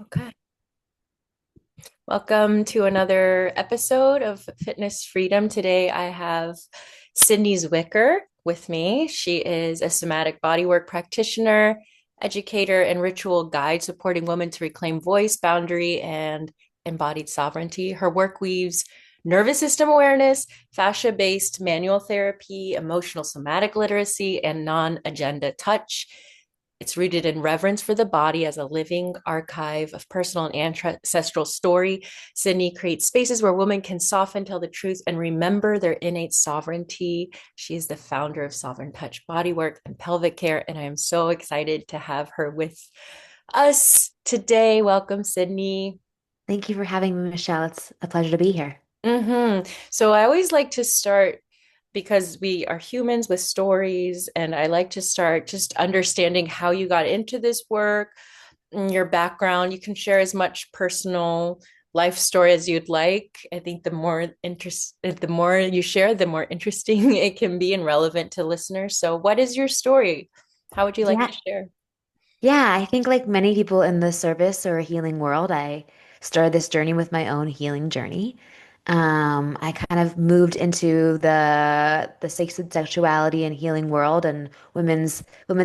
Okay. Welcome to another episode of Fitness Freedom. Today I have Sydney Zwicker with me. She is a somatic bodywork practitioner, educator, and ritual guide supporting women to reclaim voice, boundary, and embodied sovereignty. Her work weaves nervous system awareness, fascia-based manual therapy, emotional somatic literacy, and non-agenda touch. It's rooted in reverence for the body as a living archive of personal and ancestral story. Sydney creates spaces where women can soften, tell the truth, and remember their innate sovereignty. She is the founder of Sovereign Touch Bodywork and Pelvic Care, and I am so excited to have her with us today. Welcome, Sydney. Thank you for having me, Michelle. It's a pleasure to be here. So I always like to start because we are humans with stories, and I like to start just understanding how you got into this work, your background. You can share as much personal life story as you'd like. I think the more you share, the more interesting it can be and relevant to listeners. So, what is your story? How would you like Yeah, to share? yeah, I think like many people in the service or healing world, I started this journey with my own healing journey. I kind of moved into the sacred sexuality and healing world and women's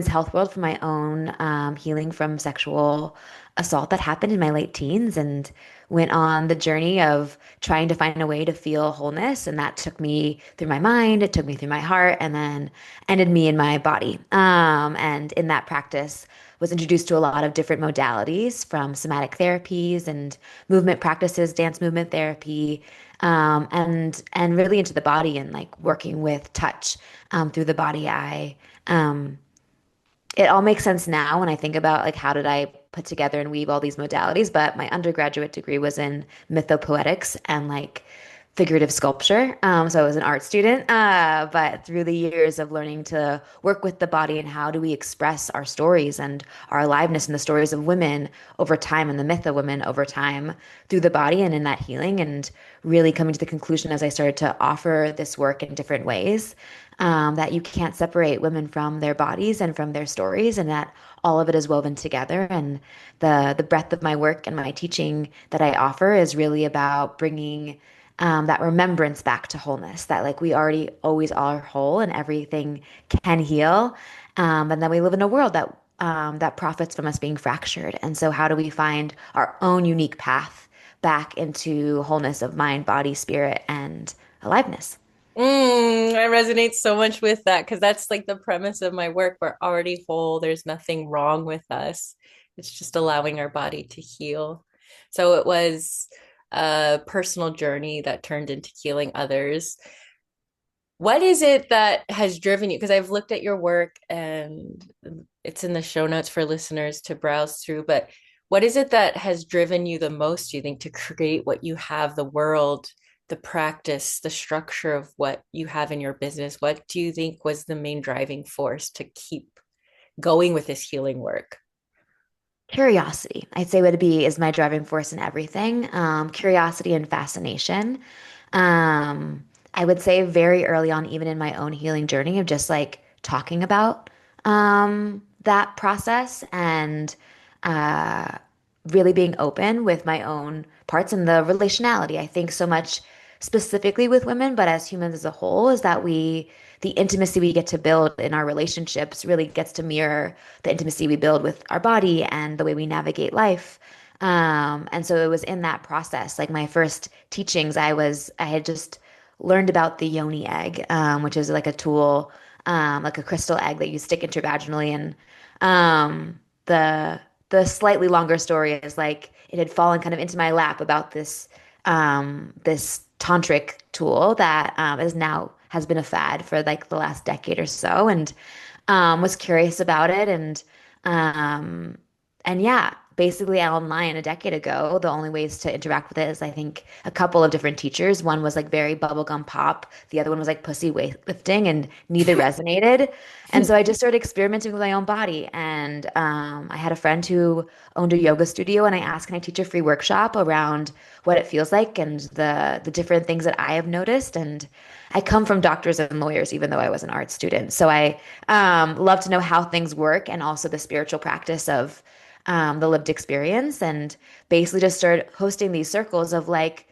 health world for my own healing from sexual assault that happened in my late teens and went on the journey of trying to find a way to feel wholeness. And that took me through my mind, it took me through my heart, and then ended me in my body. And in that practice, was introduced to a lot of different modalities from somatic therapies and movement practices, dance movement therapy, and really into the body and like working with touch through the body. Um, it all makes sense now when I think about like how did I put together and weave all these modalities, but my undergraduate degree was in mythopoetics and like figurative sculpture. So I was an art student, but through the years of learning to work with the body and how do we express our stories and our aliveness and the stories of women over time and the myth of women over time through the body and in that healing, and really coming to the conclusion as I started to offer this work in different ways, that you can't separate women from their bodies and from their stories, and that all of it is woven together. And the breadth of my work and my teaching that I offer is really about bringing that remembrance back to wholeness. That like we already always are whole and everything can heal, and then we live in a world that profits from us being fractured. And so, how do we find our own unique path back into wholeness of mind, body, spirit, and aliveness? I resonate so much with that because that's like the premise of my work. We're already whole. There's nothing wrong with us. It's just allowing our body to heal. So it was a personal journey that turned into healing others. What is it that has driven you? Because I've looked at your work and it's in the show notes for listeners to browse through, but what is it that has driven you the most, do you think, to create what you have, the world, the practice, the structure of what you have in your business? What do you think was the main driving force to keep going with this healing work? Curiosity, I'd say would be is my driving force in everything. Curiosity and fascination. I would say very early on, even in my own healing journey, of just like talking about that process and uh, really being open with my own parts and the relationality. I think so much specifically with women, but as humans as a whole, is that the intimacy we get to build in our relationships really gets to mirror the intimacy we build with our body and the way we navigate life. And so it was in that process, like my first teachings, I had just learned about the yoni egg, which is like a tool, like a crystal egg that you stick intravaginally. And the slightly longer story is like it had fallen kind of into my lap about this tantric tool that is now has been a fad for like the last decade or so, and was curious about it, um, and yeah, basically online a decade ago, the only ways to interact with it is I think a couple of different teachers. One was like very bubblegum pop, the other one was like pussy weightlifting, and neither resonated. And so I just started experimenting with my own body. And I had a friend who owned a yoga studio, and I asked, can I teach a free workshop around what it feels like and the different things that I have noticed? And I come from doctors and lawyers, even though I was an art student. So I love to know how things work and also the spiritual practice of the lived experience, and basically just started hosting these circles of like,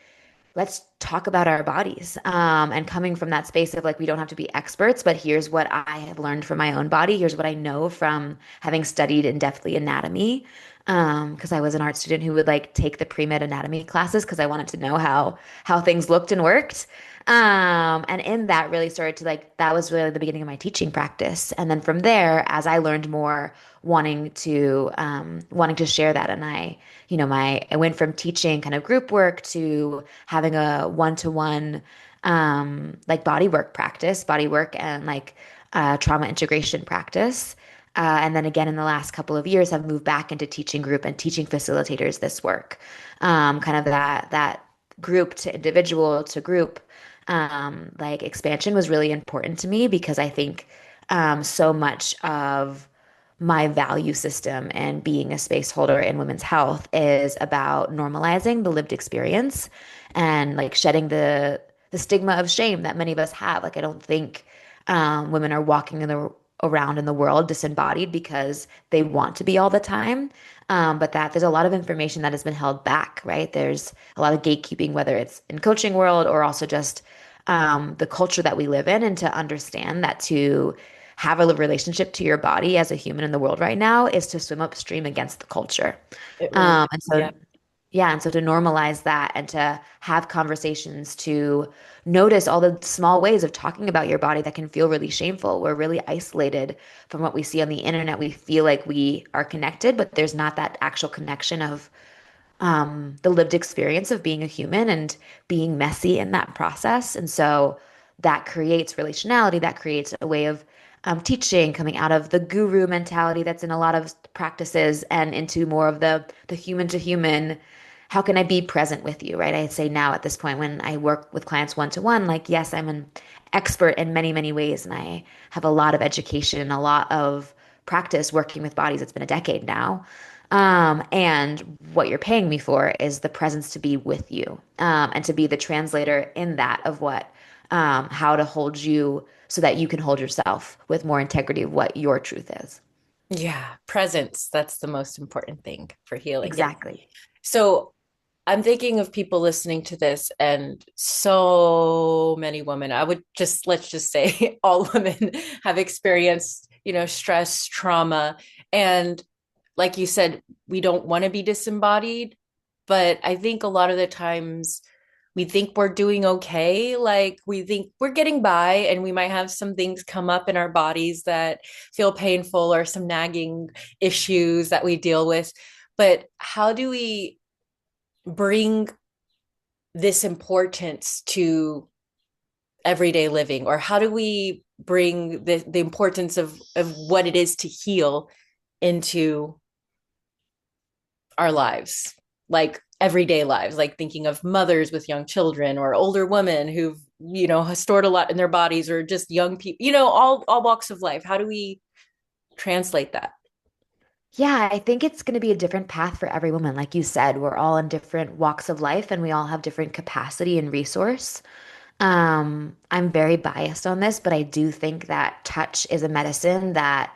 let's talk about our bodies. And coming from that space of like, we don't have to be experts, but here's what I have learned from my own body. Here's what I know from having studied in depthly anatomy. Because I was an art student who would like take the pre-med anatomy classes because I wanted to know how things looked and worked. And in that really started to like, that was really the beginning of my teaching practice. And then from there, as I learned more, wanting to share that. And I went from teaching kind of group work to having a one-to-one like body work and like trauma integration practice. And then again, in the last couple of years, I've moved back into teaching group and teaching facilitators this work. Kind of that group to individual to group like expansion was really important to me because I think so much of my value system and being a space holder in women's health is about normalizing the lived experience and like shedding the stigma of shame that many of us have. Like I don't think women are walking around in the world disembodied because they want to be all the time. But that there's a lot of information that has been held back, right? There's a lot of gatekeeping, whether it's in coaching world or also just the culture that we live in, and to understand that to have a relationship to your body as a human in the world right now is to swim upstream against the culture. It really, And yeah. so, yeah, and so to normalize that and to have conversations to notice all the small ways of talking about your body that can feel really shameful. We're really isolated from what we see on the internet. We feel like we are connected, but there's not that actual connection of the lived experience of being a human and being messy in that process. And so that creates relationality, that creates a way of teaching coming out of the guru mentality that's in a lot of practices and into more of the human to human. How can I be present with you, right? I say now at this point when I work with clients one to one, like, yes, I'm an expert in many, many ways, and I have a lot of education, a lot of practice working with bodies. It's been a decade now. And what you're paying me for is the presence to be with you, and to be the translator in that of how to hold you so that you can hold yourself with more integrity of what your truth is. Yeah, presence. That's the most important thing for healing. Yeah. Exactly. So I'm thinking of people listening to this, and so many women, I would just, let's just say all women have experienced, stress, trauma. And like you said, we don't want to be disembodied, but I think a lot of the times we think we're doing okay. Like we think we're getting by, and we might have some things come up in our bodies that feel painful or some nagging issues that we deal with. But how do we bring this importance to everyday living, or how do we bring the importance of what it is to heal into our lives, like everyday lives, like thinking of mothers with young children or older women who've stored a lot in their bodies, or just young people, all walks of life. How do we translate that? Yeah, I think it's going to be a different path for every woman. Like you said, we're all in different walks of life and we all have different capacity and resource. I'm very biased on this, but I do think that touch is a medicine that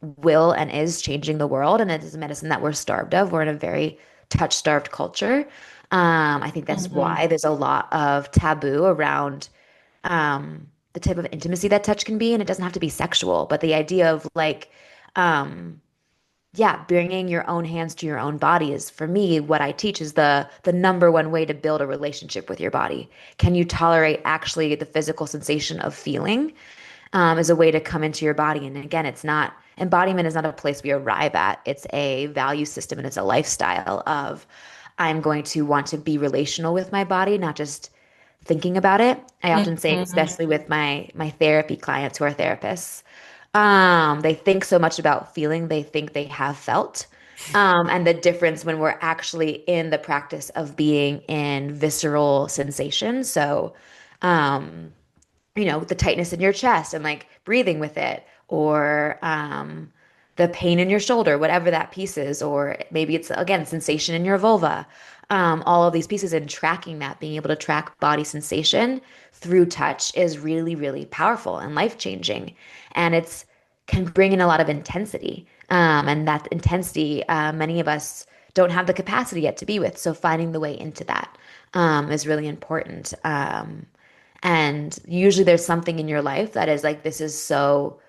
will and is changing the world, and it is a medicine that we're starved of. We're in a very touch-starved culture. I think that's Mm-hmm. why there's a lot of taboo around the type of intimacy that touch can be, and it doesn't have to be sexual, but the idea of like, um, yeah, bringing your own hands to your own body is for me what I teach is the number one way to build a relationship with your body. Can you tolerate actually the physical sensation of feeling? Is a way to come into your body. And again, it's not embodiment is not a place we arrive at. It's a value system and it's a lifestyle of I'm going to want to be relational with my body, not just thinking about it. I often say, Mm-hmm. especially with my therapy clients who are therapists, they think so much about feeling, they think they have felt. And the difference when we're actually in the practice of being in visceral sensation. So, um, the tightness in your chest and like breathing with it, or the pain in your shoulder, whatever that piece is, or maybe it's again sensation in your vulva. All of these pieces and tracking that, being able to track body sensation through touch is really, really powerful and life changing. And it's can bring in a lot of intensity. And that intensity, many of us don't have the capacity yet to be with. So finding the way into that is really important. And usually there's something in your life that is like, this is so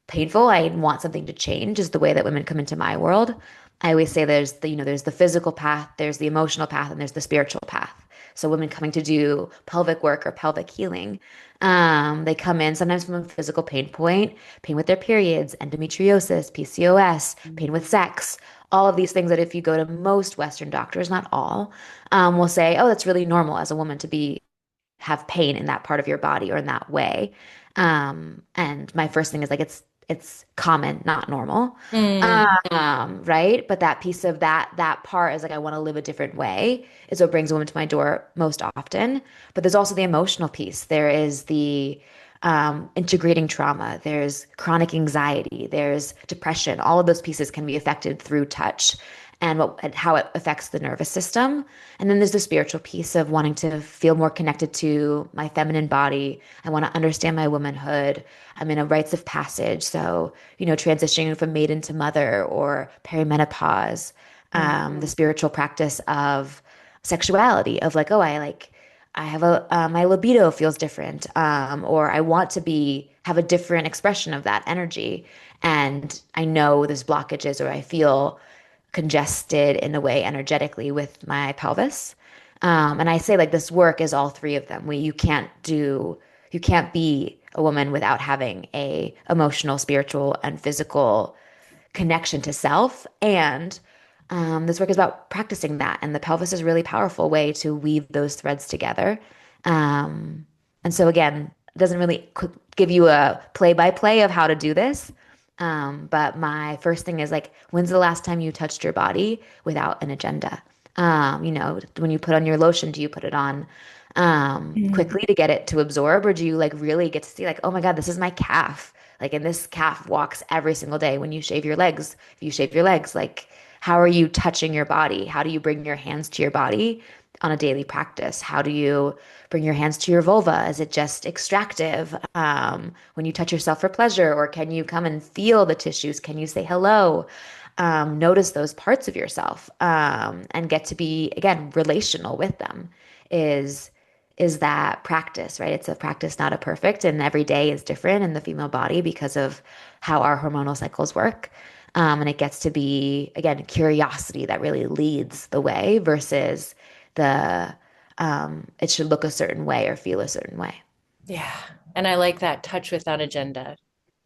painful. I want something to change, is the way that women come into my world. I always say there's the physical path, there's the emotional path, and there's the spiritual path. So women coming to do pelvic work or pelvic healing, they come in sometimes from a physical pain point, pain with their periods, endometriosis, PCOS, pain with sex, all of these things that if you go to most Western doctors, not all, will say, oh, that's really normal as a woman to be have pain in that part of your body or in that way. And my first thing is like it's common, not normal. Mm, Right? But that piece of that part is like I want to live a different way is what brings a woman to my door most often. But there's also the emotional piece. There is the integrating trauma. There's chronic anxiety. There's depression. All of those pieces can be affected through touch and how it affects the nervous system. And then there's the spiritual piece of wanting to feel more connected to my feminine body. I want to understand my womanhood. I'm in a rites of passage. So, transitioning from maiden to mother or perimenopause, mm, the spiritual practice of sexuality, of like, oh, I have my libido feels different, or I want to have a different expression of that energy. And I know there's blockages or I feel congested in a way energetically with my pelvis. And I say like this work is all three of them. You can't be a woman without having a emotional, spiritual, and physical connection to self. And this work is about practicing that. And the pelvis is a really powerful way to weave those threads together. Um, and so again, it doesn't really give you a play by play of how to do this. But my first thing is like, when's the last time you touched your body without an agenda? When you put on your lotion, do you put it on mm. quickly to get it to absorb, or do you like really get to see like, oh my God, this is my calf. Like, and this calf walks every single day. When you shave your legs, if you shave your legs, like, how are you touching your body? How do you bring your hands to your body on a daily practice? How do you bring your hands to your vulva? Is it just extractive when you touch yourself for pleasure? Or can you come and feel the tissues? Can you say hello? Notice those parts of yourself and get to be, again, relational with them is that practice, right? It's a practice, not a perfect, and every day is different in the female body because of how our hormonal cycles work. And it gets to be, again, curiosity that really leads the way versus the it should look a certain way or feel a certain way. Yeah. And I like that touch without agenda,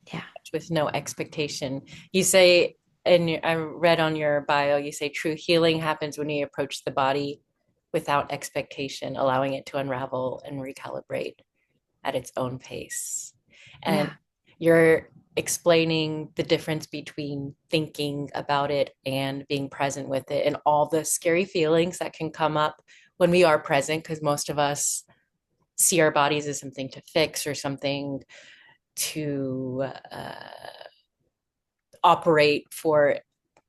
Yeah. touch with no expectation. You say, and I read on your bio, you say true healing happens when you approach the body without expectation, allowing it to unravel and recalibrate at its own pace. And Yeah. you're explaining the difference between thinking about it and being present with it and all the scary feelings that can come up when we are present, because most of us see our bodies as something to fix or something to operate for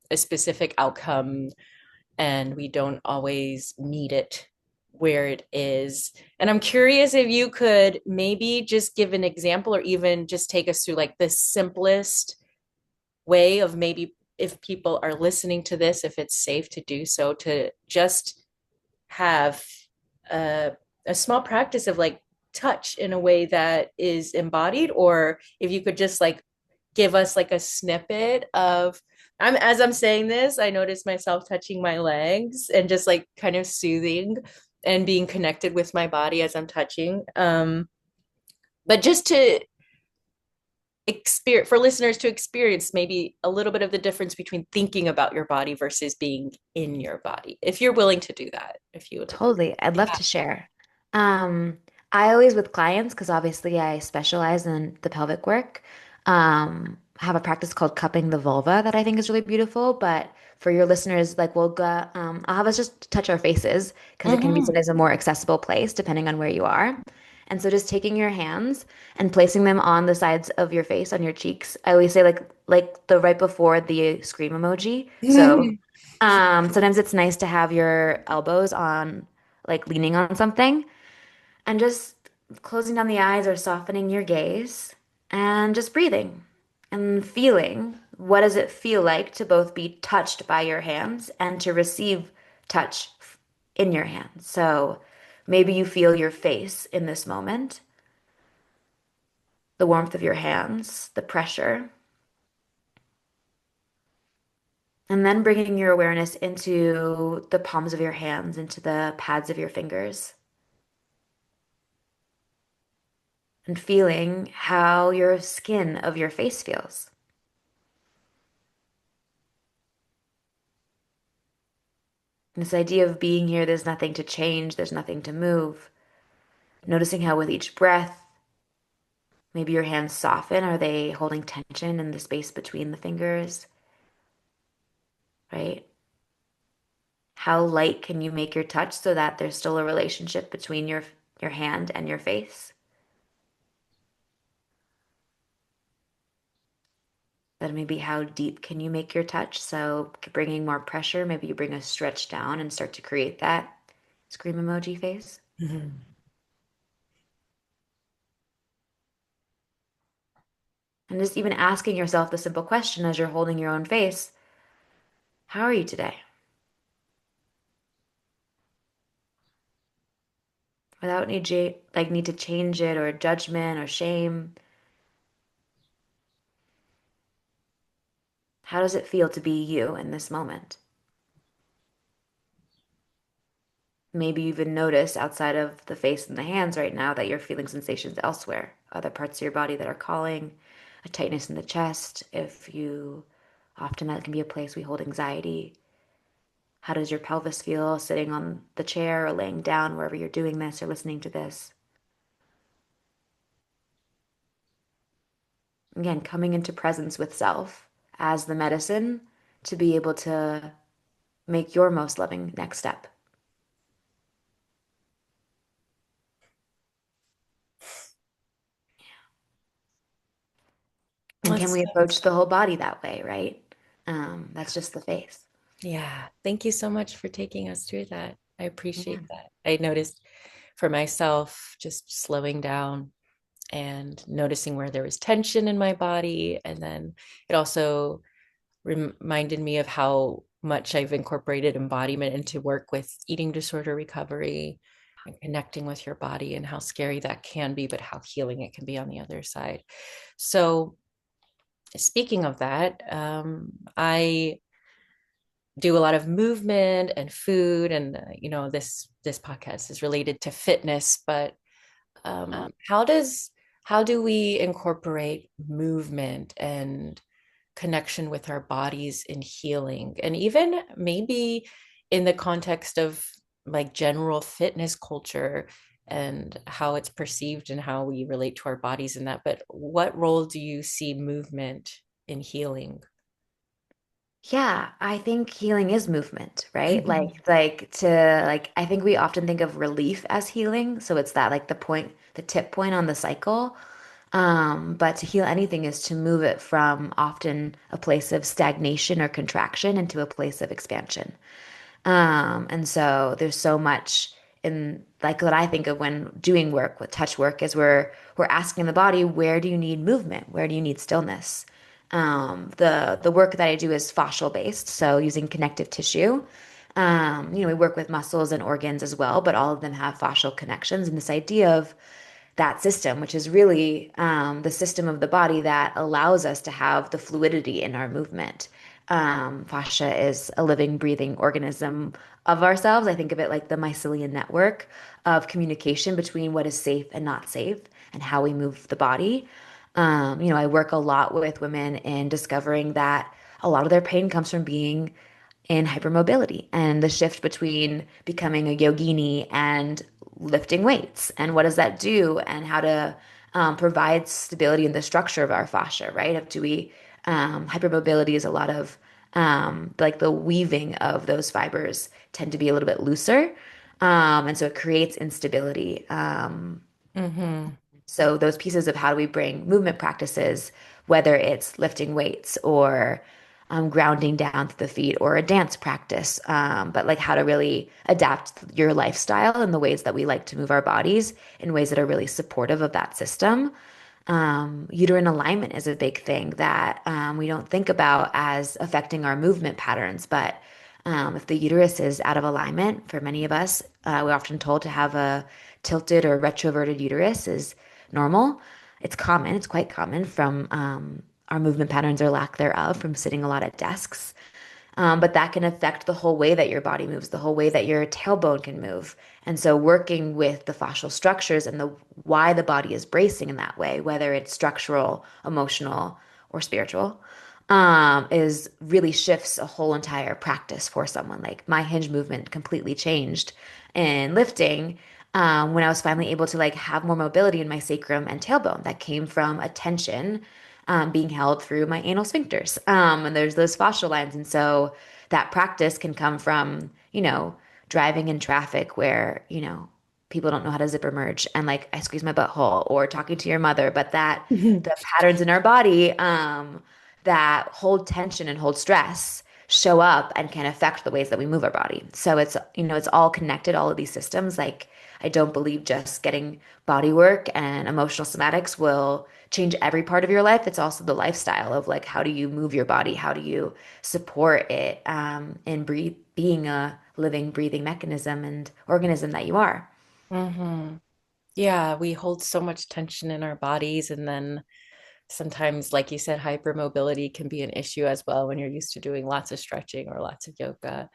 a specific outcome, and we don't always meet it where it is. And I'm curious if you could maybe just give an example or even just take us through like the simplest way of maybe if people are listening to this, if it's safe to do so, to just have a, a small practice of like touch in a way that is embodied, or if you could just like give us like a snippet of as I'm saying this, I notice myself touching my legs and just like kind of soothing and being connected with my body as I'm touching. But just to experience for listeners to experience maybe a little bit of the difference between thinking about your body versus being in your body, if you're willing to do that, if you would. Totally. I'd love Yeah. to share. Um, I always with clients, because obviously I specialize in the pelvic work, have a practice called cupping the vulva that I think is really beautiful. But for your listeners, like I'll have us just touch our faces because it can be Mm-hmm. sometimes a more accessible place depending on where you are. And so just taking your hands and placing them on the sides of your face, on your cheeks. I always say like the right before the scream emoji. So sometimes it's nice to have your elbows on, like leaning on something, and just closing down the eyes or softening your gaze and just breathing and feeling what does it feel like to both be touched by your hands and to receive touch in your hands? So maybe you feel your face in this moment, the warmth of your hands, the pressure, and then bringing your awareness into the palms of your hands, into the pads of your fingers, and feeling how your skin of your face feels. This idea of being here, there's nothing to change, there's nothing to move. Noticing how with each breath, maybe your hands soften. Are they holding tension in the space between the fingers? Right? How light can you make your touch so that there's still a relationship between your hand and your face? Then maybe how deep can you make your touch? So bringing more pressure, maybe you bring a stretch down and start to create that scream emoji face. Mhm. And just even asking yourself the simple question as you're holding your own face, how are you today? Without need to change it or judgment or shame. How does it feel to be you in this moment? Maybe you even notice outside of the face and the hands right now that you're feeling sensations elsewhere, other parts of your body that are calling, a tightness in the chest. If you often that can be a place we hold anxiety. How does your pelvis feel sitting on the chair or laying down wherever you're doing this or listening to this? Again, coming into presence with self as the medicine to be able to make your most loving next step. And can That's we approach the whole body that way, right? That's just the face. Yeah, thank you so much for taking us through that. I Yeah. appreciate that. I noticed for myself just slowing down and noticing where there was tension in my body. And then it also reminded me of how much I've incorporated embodiment into work with eating disorder recovery and connecting with your body and how scary that can be, but how healing it can be on the other side. So, speaking of that, I do a lot of movement and food, and this podcast is related to fitness, but how do we incorporate movement and connection with our bodies in healing, and even maybe in the context of like general fitness culture and how it's perceived and how we relate to our bodies in that? But what role do you see movement in healing? Yeah, I think healing is movement, right? Like I think we often think of relief as healing, so it's that like the tip point on the cycle. But to heal anything is to move it from often a place of stagnation or contraction into a place of expansion. And so there's so much in like what I think of when doing work with touch work is we're asking the body, where do you need movement? Where do you need stillness? The work that I do is fascial based, so using connective tissue. We work with muscles and organs as well, but all of them have fascial connections. And this idea of that system, which is really the system of the body that allows us to have the fluidity in our movement. Fascia is a living, breathing organism of ourselves. I think of it like the mycelial network of communication between what is safe and not safe and how we move the body. I work a lot with women in discovering that a lot of their pain comes from being in hypermobility and the shift between becoming a yogini and lifting weights and what does that do and how to provide stability in the structure of our fascia, right? Do we hypermobility is a lot of like the weaving of those fibers tend to be a little bit looser, and so it creates instability. Mm-hmm. So those pieces of how do we bring movement practices, whether it's lifting weights or grounding down to the feet or a dance practice, but like how to really adapt your lifestyle and the ways that we like to move our bodies in ways that are really supportive of that system. Uterine alignment is a big thing that we don't think about as affecting our movement patterns. But if the uterus is out of alignment, for many of us, we're often told to have a tilted or retroverted uterus is normal. It's common, it's quite common from our movement patterns or lack thereof from sitting a lot at desks. But that can affect the whole way that your body moves, the whole way that your tailbone can move. And so working with the fascial structures and the why the body is bracing in that way, whether it's structural, emotional, or spiritual, is really shifts a whole entire practice for someone. Like my hinge movement completely changed in lifting when I was finally able to like have more mobility in my sacrum and tailbone that came from a tension being held through my anal sphincters. And there's those fascial lines. And so that practice can come from, driving in traffic where, people don't know how to zipper merge and like I squeeze my butthole or talking to your mother, but that the patterns in our body that hold tension and hold stress show up and can affect the ways that we move our body. So it's all connected, all of these systems. Like I don't believe just getting body work and emotional somatics will change every part of your life. It's also the lifestyle of like how do you move your body? How do you support it in being a living, breathing mechanism and organism that you are. Hmm. Yeah, we hold so much tension in our bodies, and then sometimes, like you said, hypermobility can be an issue as well when you're used to doing lots of stretching or lots of yoga.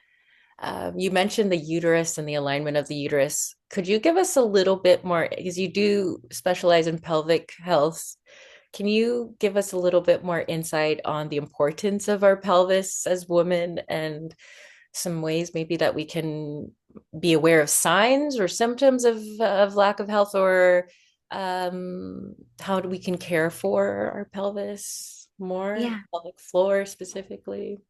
You mentioned the uterus and the alignment of the uterus. Could you give us a little bit more, because you do specialize in pelvic health? Can you give us a little bit more insight on the importance of our pelvis as women and some ways maybe that we can be aware of signs or symptoms of lack of health, or how do we can care for our pelvis more, Yeah. pelvic floor specifically?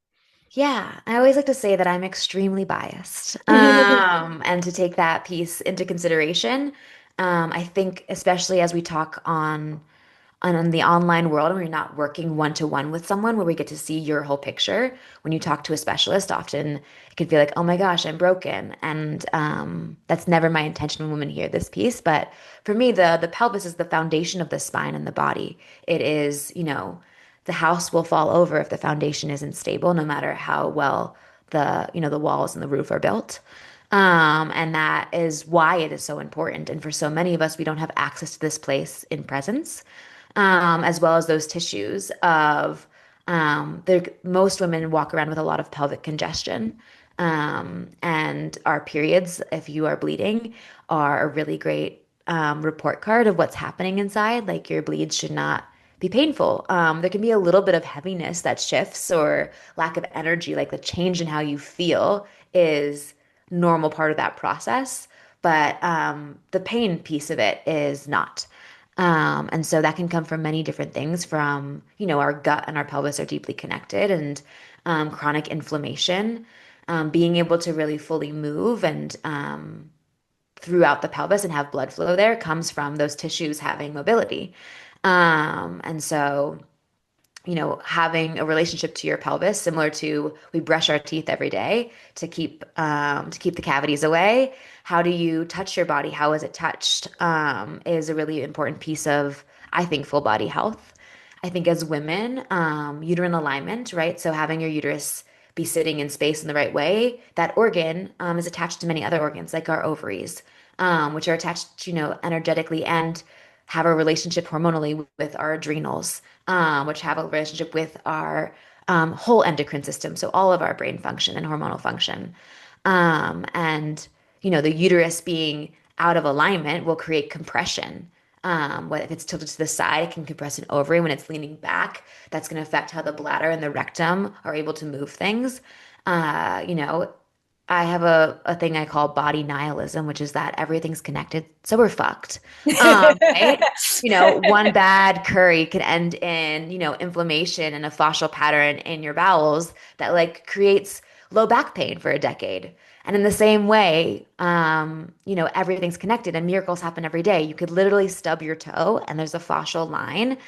Yeah, I always like to say that I'm extremely biased. And to take that piece into consideration, I think especially as we talk on the online world and we're not working one to one with someone where we get to see your whole picture. When you talk to a specialist, often it can feel like, oh my gosh, I'm broken. And that's never my intention when women hear this piece. But for me, the pelvis is the foundation of the spine and the body. It is, the house will fall over if the foundation isn't stable, no matter how well the walls and the roof are built. And that is why it is so important. And for so many of us, we don't have access to this place in presence, as well as those tissues of most women walk around with a lot of pelvic congestion. And our periods, if you are bleeding, are a really great report card of what's happening inside. Like your bleeds should not be painful. There can be a little bit of heaviness that shifts or lack of energy, like the change in how you feel is normal part of that process. But the pain piece of it is not. And so that can come from many different things from, our gut and our pelvis are deeply connected and chronic inflammation, being able to really fully move and throughout the pelvis and have blood flow there comes from those tissues having mobility. And so having a relationship to your pelvis, similar to we brush our teeth every day to keep the cavities away. How do you touch your body? How is it touched? Is a really important piece of, I think, full body health. I think as women, uterine alignment, right? So having your uterus be sitting in space in the right way, that organ is attached to many other organs, like our ovaries, which are attached, energetically and have a relationship hormonally with our adrenals, which have a relationship with our whole endocrine system, so all of our brain function and hormonal function. And the uterus being out of alignment will create compression. If it's tilted to the side, it can compress an ovary. When it's leaning back, that's going to affect how the bladder and the rectum are able to move things. Uh, you know, I have a thing I call body nihilism, which is that everything's connected, so we're fucked. Right? One bad curry could end in, inflammation and a fascial pattern in your bowels that like creates low back pain for a decade. And in the same way, everything's connected and miracles happen every day. You could literally stub your toe and there's a fascial line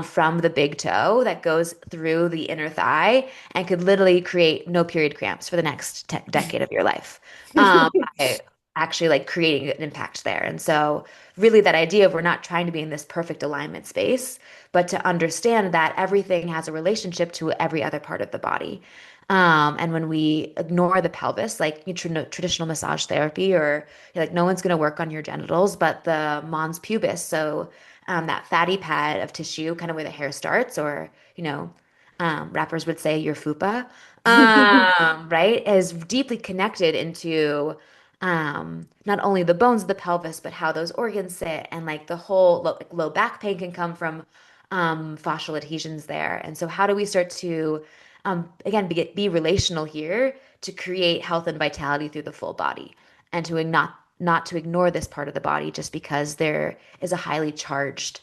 from the big toe that goes through the inner thigh and could literally create no period cramps for the next decade of your life. Um, I, actually like creating an impact there. And so really that idea of we're not trying to be in this perfect alignment space, but to understand that everything has a relationship to every other part of the body. And when we ignore the pelvis, like traditional massage therapy, or like no one's going to work on your genitals, but the mons pubis, so that fatty pad of tissue, kind of where the hair starts, or rappers would say your fupa, right, is deeply connected into not only the bones of the pelvis, but how those organs sit, and like the whole low back pain can come from fascial adhesions there. And so, how do we start to again be relational here to create health and vitality through the full body, and to not to ignore this part of the body just because there is a highly charged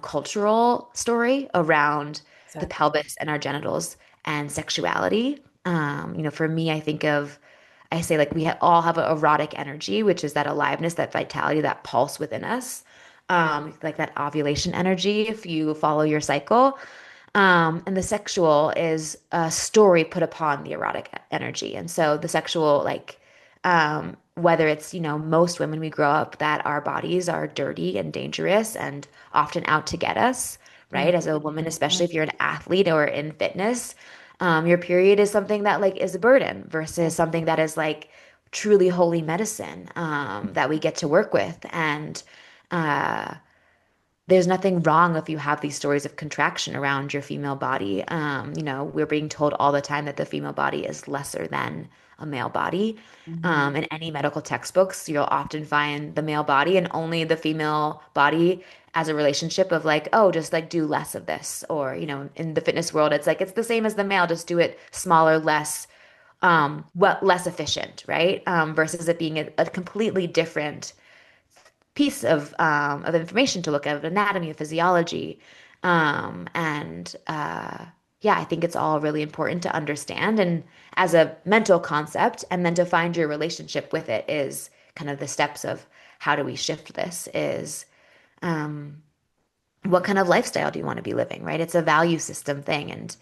cultural story around the Exactly. pelvis and our genitals and sexuality. For me, I say like all have an erotic energy, which is that aliveness, that vitality, that pulse within us, like that ovulation energy, if you follow your cycle. And the sexual is a story put upon the erotic energy. And so the sexual, like, whether it's, most women, we grow up that our bodies are dirty and dangerous and often out to get us, right? As a woman, especially if you're an athlete or in fitness, your period is something that like is a burden versus something that is like truly holy medicine, that we get to work with. And, uh, there's nothing wrong if you have these stories of contraction around your female body. We're being told all the time that the female body is lesser than a male body. Mhm. In any medical textbooks, you'll often find the male body and only the female body as a relationship of like, oh, just like do less of this. Or, in the fitness world, it's like it's the same as the male, just do it smaller, less efficient, right? Versus it being a completely different piece of information to look at, of anatomy, of physiology, and yeah, I think it's all really important to understand and as a mental concept, and then to find your relationship with it is kind of the steps of how do we shift this is what kind of lifestyle do you want to be living, right? It's a value system thing. And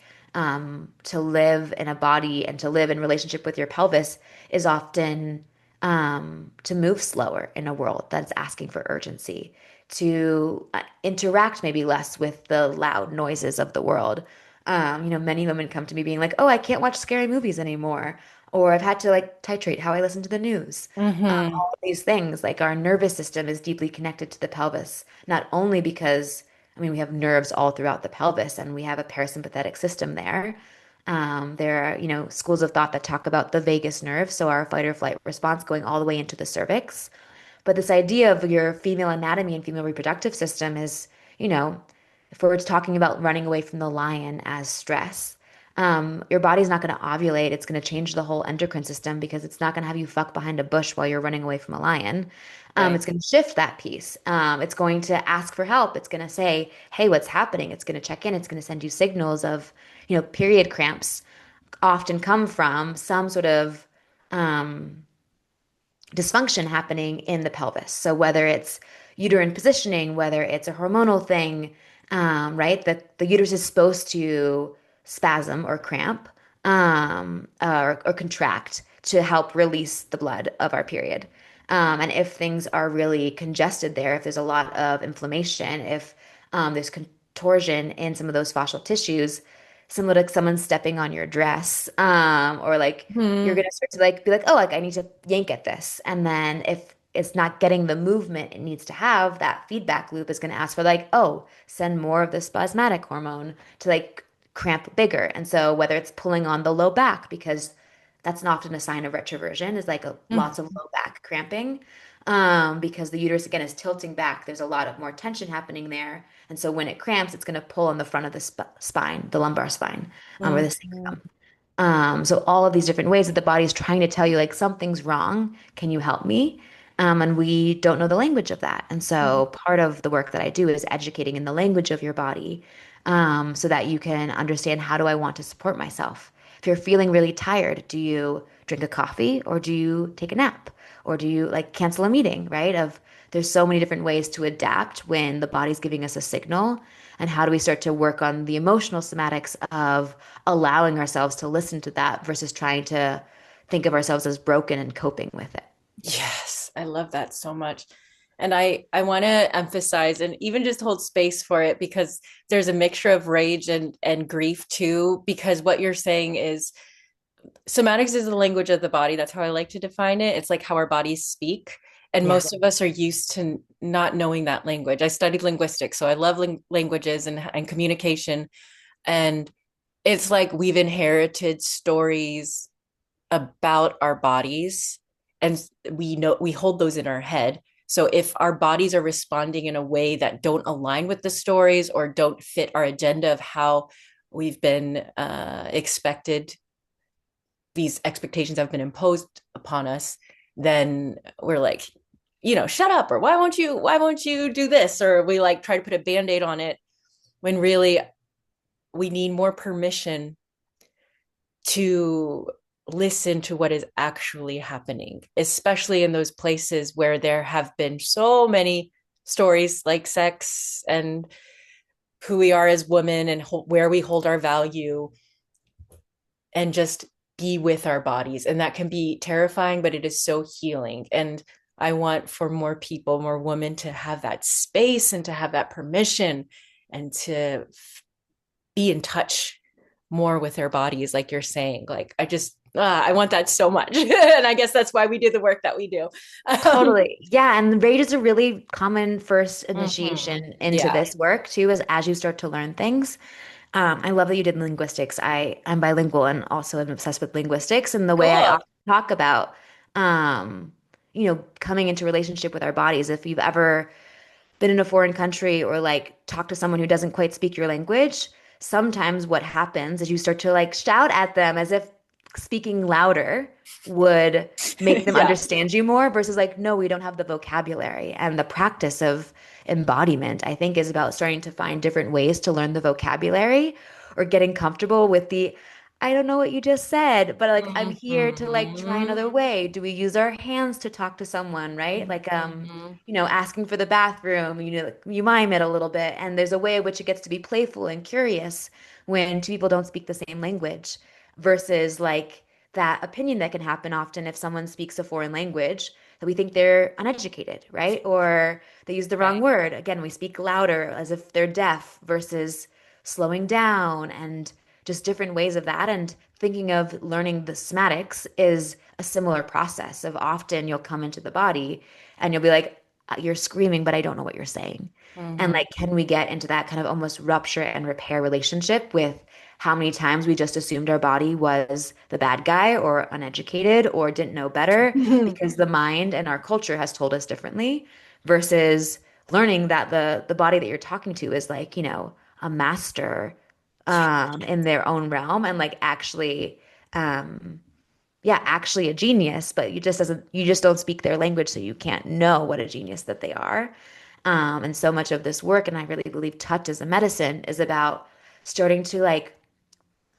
to live in a body and to live in relationship with your pelvis is often to move slower in a world that's asking for urgency, to interact maybe less with the loud noises of the world. Many women come to me being like, oh, I can't watch scary movies anymore. Or I've had to like titrate how I listen to the news. Mhm. All of these things, like our nervous system is deeply connected to the pelvis, not only because we have nerves all throughout the pelvis and we have a parasympathetic system there. There are, schools of thought that talk about the vagus nerve, so our fight or flight response going all the way into the cervix. But this idea of your female anatomy and female reproductive system is, you know, if we're talking about running away from the lion as stress, your body's not going to ovulate. It's going to change the whole endocrine system because it's not going to have you fuck behind a bush while you're running away from a lion. Right. It's going to shift that piece. It's going to ask for help. It's going to say, hey, what's happening? It's going to check in. It's going to send you signals of, period cramps often come from some sort of dysfunction happening in the pelvis. So whether it's uterine positioning, whether it's a hormonal thing, right? That the uterus is supposed to spasm or cramp, or contract to help release the blood of our period. And if things are really congested there, if there's a lot of inflammation, if there's contortion in some of those fascial tissues, similar to someone stepping on your dress, or like you're Mhm. gonna start to like be like, oh, like I need to yank at this. And then if it's not getting the movement it needs to have, that feedback loop is gonna ask for like, oh, send more of the spasmatic hormone to like cramp bigger. And so whether it's pulling on the low back, because that's often a sign of retroversion, is like lots of Mhm. low back cramping. Because the uterus again is tilting back. There's a lot of more tension happening there. And so when it cramps, it's going to pull on the front of the spine, the lumbar spine, or the Mhm. sacrum. So all of these different ways that the body is trying to tell you like something's wrong. Can you help me? And we don't know the language of that. And so part of the work that I do is educating in the language of your body, so that you can understand how do I want to support myself. If you're feeling really tired, do you drink a coffee or do you take a nap? Or do you like cancel a meeting, right? There's so many different ways to adapt when the body's giving us a signal. And how do we start to work on the emotional somatics of allowing ourselves to listen to that versus trying to think of ourselves as broken and coping with it? Yes, I love that so much. And I want to emphasize and even just hold space for it because there's a mixture of rage and grief too, because what you're saying is somatics is the language of the body. That's how I like to define it. It's like how our bodies speak. And Yeah. most of us are used to not knowing that language. I studied linguistics, so I love languages and communication. And it's like we've inherited stories about our bodies and we hold those in our head. So if our bodies are responding in a way that don't align with the stories or don't fit our agenda of how we've been expected, these expectations have been imposed upon us, then we're like, shut up, or why won't you do this, or we like try to put a band-aid on it when really we need more permission to listen to what is actually happening, especially in those places where there have been so many stories like sex and who we are as women and where we hold our value, and just be with our bodies. And that can be terrifying, but it is so healing. And I want for more people, more women to have that space and to have that permission and to be in touch more with their bodies, like you're saying. Like, I want that so much. And I guess that's why we do the work that we do. um, Totally. Yeah, and rage is a really common first mhm. initiation into Yeah. this work too, as you start to learn things. I love that you did linguistics. I'm bilingual and also am obsessed with linguistics and the way I Cool. often talk about, um, coming into relationship with our bodies. If you've ever been in a foreign country or like talk to someone who doesn't quite speak your language, sometimes what happens is you start to like shout at them as if speaking louder would make them Yeah. understand you more versus like, no, we don't have the vocabulary. And the practice of embodiment, I think, is about starting to find different ways to learn the vocabulary or getting comfortable with the I don't know what you just said, but like I'm here to like try Mhm. another way. Do we use our hands to talk to someone, right? Like Mhm. asking for the bathroom, like, you mime it a little bit. And there's a way in which it gets to be playful and curious when two people don't speak the same language versus like that opinion that can happen often if someone speaks a foreign language that we think they're uneducated, right? Or they use the wrong Right. word. Again, we speak louder as if they're deaf versus slowing down and just different ways of that. And thinking of learning the somatics is a similar process of often you'll come into the body and you'll be like, you're screaming, but I don't know what you're saying. And Mhm. like, can we get into that kind of almost rupture and repair relationship with how many times we just assumed our body was the bad guy or uneducated or didn't know better because the mind and our culture has told us differently versus learning that the body that you're talking to is like, a master in their own realm and like actually um yeah, actually a genius, but you just don't speak their language, so you can't know what a genius that they are. And so much of this work, and I really believe touch as a medicine, is about starting to like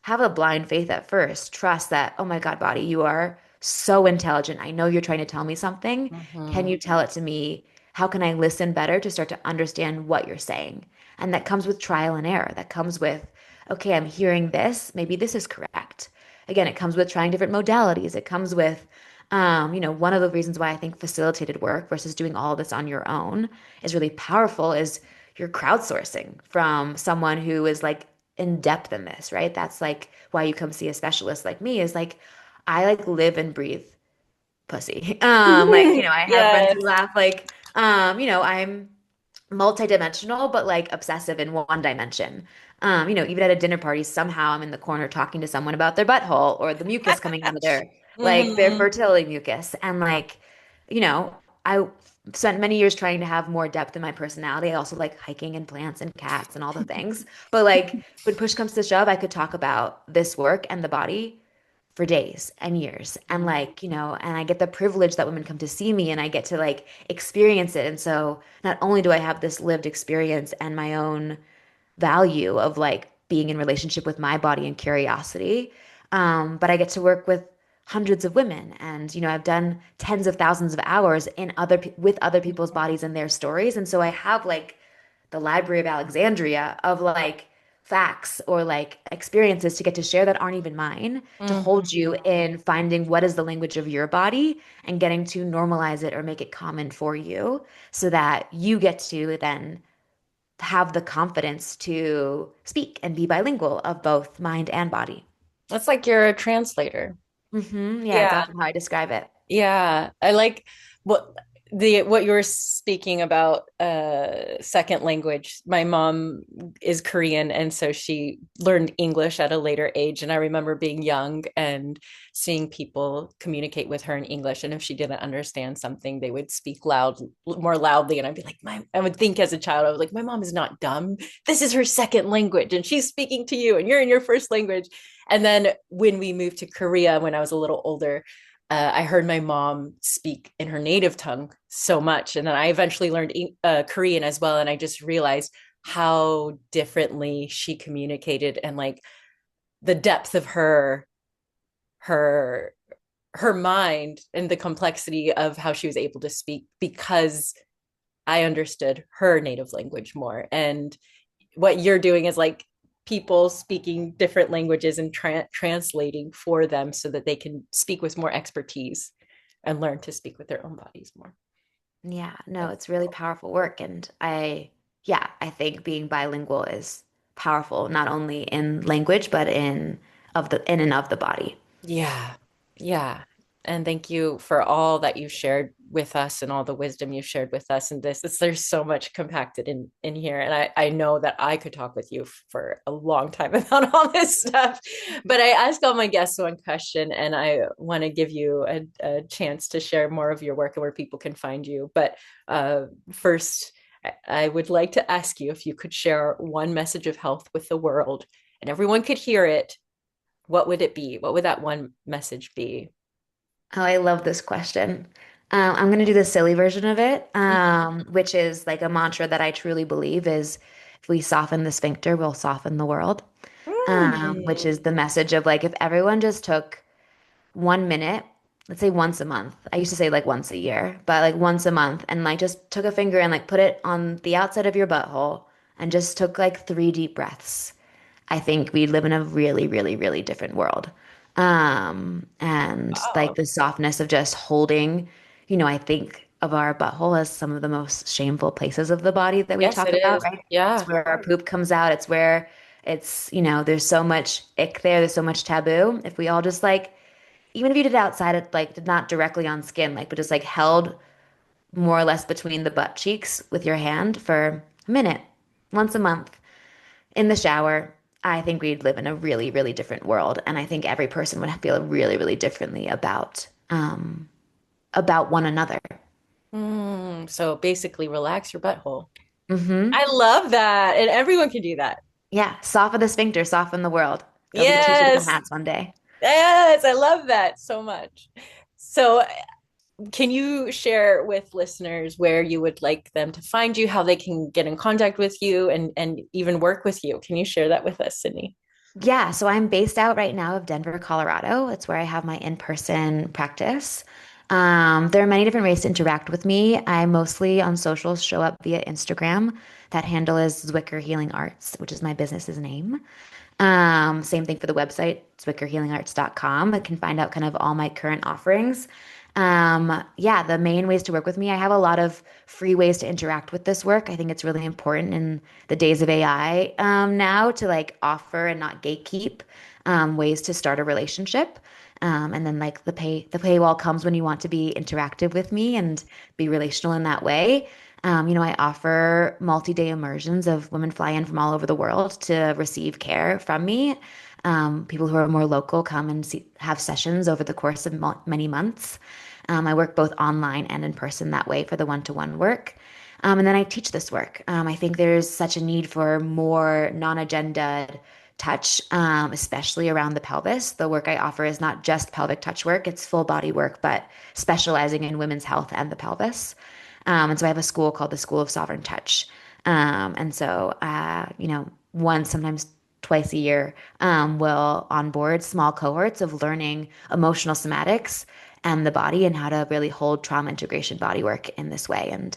have a blind faith at first. Trust that, oh my God, body, you are so intelligent. I know you're trying to tell me something. Can Mhm. you tell it to me? How can I listen better to start to understand what you're saying? And that comes with trial and error. That comes with, okay, I'm hearing this. Maybe this is correct. Again, it comes with trying different modalities. It comes with, one of the reasons why I think facilitated work versus doing all of this on your own is really powerful is you're crowdsourcing from someone who is like in depth in this, right? That's like why you come see a specialist like me is like I like live and breathe pussy. Like, I have friends who Yes. laugh like, I'm multidimensional, but like obsessive in one dimension. Even at a dinner party, somehow I'm in the corner talking to someone about their butthole or the mucus coming out of their Mhm. fertility mucus. And like, I spent many years trying to have more depth in my personality. I also like hiking and plants and cats and all the things. But like when push comes to shove, I could talk about this work and the body for days and years. And like, and I get the privilege that women come to see me and I get to like experience it. And so not only do I have this lived experience and my own value of like being in relationship with my body and curiosity, but I get to work with hundreds of women and I've done tens of thousands of hours in with other people's bodies and their stories. And so I have like the Library of Alexandria of like facts or like experiences to get to share that aren't even mine, to hold Mhm. you in finding what is the language of your body and getting to normalize it or make it common for you so that you get to then have the confidence to speak and be bilingual of both mind and body. It's like you're a translator. Yeah, it's Yeah. often how I describe it. Yeah, I like what what you were speaking about second language. My mom is Korean and so she learned English at a later age and I remember being young and seeing people communicate with her in English and if she didn't understand something they would speak more loudly and I'd be like my I would think as a child I was like my mom is not dumb. This is her second language and she's speaking to you and you're in your first language. And then when we moved to Korea when I was a little older I heard my mom speak in her native tongue so much. And then I eventually learned Korean as well. And I just realized how differently she communicated and like the depth of her, her mind and the complexity of how she was able to speak because I understood her native language more. And what you're doing is like people speaking different languages and translating for them so that they can speak with more expertise and learn to speak with their own bodies more. Yeah, no, That's it's really powerful work. And yeah, I think being bilingual is powerful, not only in language, but in and of the body. yeah. Yeah. And thank you for all that you shared with us and all the wisdom you shared with us in this. There's so much compacted in here. And I know that I could talk with you for a long time about all this stuff. But I ask all my guests one question, and I want to give you a chance to share more of your work and where people can find you. But first, I would like to ask you if you could share one message of health with the world and everyone could hear it, what would it be? What would that one message be? Oh, I love this question. I'm going to do the silly version of it, which is like a mantra that I truly believe is if we soften the sphincter, we'll soften the world. Which Mm. is the message of like if everyone just took 1 minute, let's say once a month. I used to say like once a year, but like once a month and like just took a finger and like put it on the outside of your butthole and just took like 3 deep breaths. I think we live in a really, really, really different world. And like Wow. the softness of just holding, I think of our butthole as some of the most shameful places of the body that we Yes, talk it about, is. right? It's Yeah. where our poop comes out. It's where there's so much ick there. There's so much taboo. If we all just like, even if you did it outside, it like not directly on skin, like, but just like held more or less between the butt cheeks with your hand for a minute, once a month in the shower, I think we'd live in a really, really different world. And I think every person would feel really, really differently about one another. So basically, relax your butthole. Hmm. I love that. And everyone can do that. Yeah. Soften the sphincter, soften the world. There'll be two different Yes. hats one day. Yes. I love that so much. So, can you share with listeners where you would like them to find you, how they can get in contact with you and even work with you? Can you share that with us, Sydney? Yeah, so I'm based out right now of Denver, Colorado. It's where I have my in-person practice. There are many different ways to interact with me. I mostly on socials show up via Instagram. That handle is Zwicker Healing Arts, which is my business's name. Same thing for the website, zwickerhealingarts.com. I can find out kind of all my current offerings. Yeah, the main ways to work with me, I have a lot of free ways to interact with this work. I think it's really important in the days of AI now to like offer and not gatekeep ways to start a relationship. And then like the paywall comes when you want to be interactive with me and be relational in that way. I offer multi-day immersions of women fly in from all over the world to receive care from me. People who are more local come and have sessions over the course of many months. I work both online and in person that way for the one-to-one work. And then I teach this work. I think there's such a need for more non-agenda touch, especially around the pelvis. The work I offer is not just pelvic touch work, it's full body work, but specializing in women's health and the pelvis. And so I have a school called the School of Sovereign Touch. And so, once, sometimes twice a year, we'll onboard small cohorts of learning emotional somatics and the body and how to really hold trauma integration body work in this way. And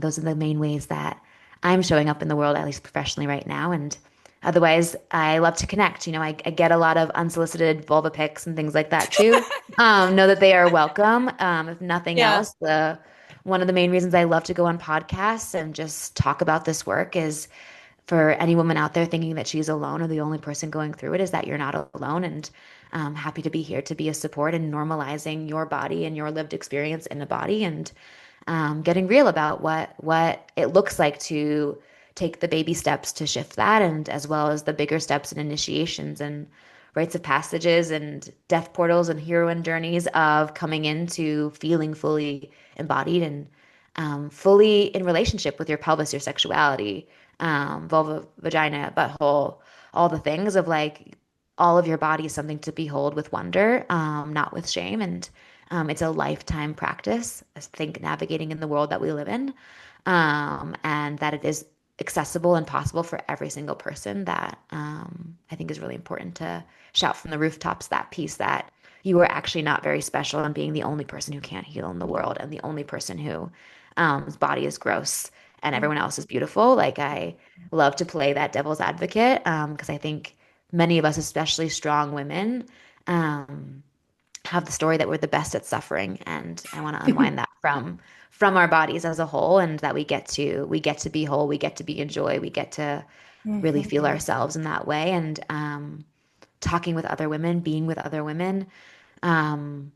those are the main ways that I'm showing up in the world, at least professionally right now. And Otherwise, I love to connect. I get a lot of unsolicited vulva pics and things like that too. Know that they are welcome. If nothing Yeah. else, the one of the main reasons I love to go on podcasts and just talk about this work is for any woman out there thinking that she's alone or the only person going through it, is that you're not alone. And happy to be here to be a support in normalizing your body and your lived experience in the body, and getting real about what it looks like to take the baby steps to shift that, and as well as the bigger steps and initiations and rites of passages and death portals and heroine journeys of coming into feeling fully embodied and fully in relationship with your pelvis, your sexuality, vulva, vagina, butthole, all the things of like all of your body is something to behold with wonder, not with shame. And it's a lifetime practice, I think, navigating in the world that we live in, and that it is accessible and possible for every single person. That I think is really important to shout from the rooftops, that piece that you are actually not very special and being the only person who can't heal in the world and the only person who whose body is gross and everyone else is beautiful. Like I love to play that devil's advocate because I think many of us, especially strong women, um, have the story that we're the best at suffering, and I want to unwind that from our bodies as a whole, and that we get to be whole, we get to be in joy, we get to really feel Mhm. ourselves in that way, and talking with other women, being with other women, um,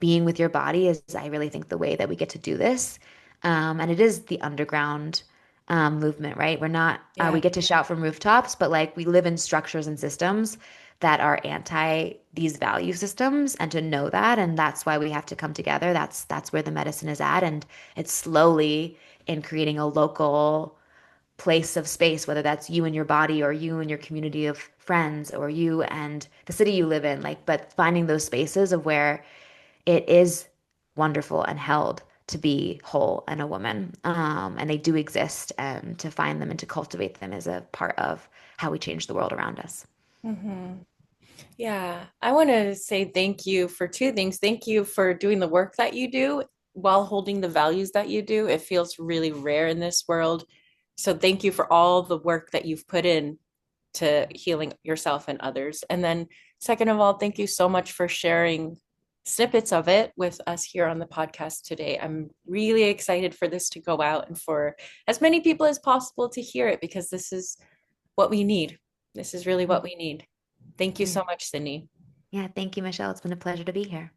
being with your body is, I really think, the way that we get to do this. And it is the underground movement, right? We're not, we Yeah. get to shout from rooftops, but like we live in structures and systems that are anti these value systems, and to know that, and that's why we have to come together. That's where the medicine is at, and it's slowly in creating a local place of space, whether that's you and your body or you and your community of friends or you and the city you live in, like, but finding those spaces of where it is wonderful and held to be whole and a woman. And they do exist, and to find them and to cultivate them is a part of how we change the world around us. Mhm. Yeah, I want to say thank you for two things. Thank you for doing the work that you do while holding the values that you do. It feels really rare in this world. So thank you for all the work that you've put in to healing yourself and others. And then, second of all, thank you so much for sharing snippets of it with us here on the podcast today. I'm really excited for this to go out and for as many people as possible to hear it, because this is what we need. This is really what we need. Thank you Yeah. so much, Sydney. Yeah. Thank you, Michelle. It's been a pleasure to be here.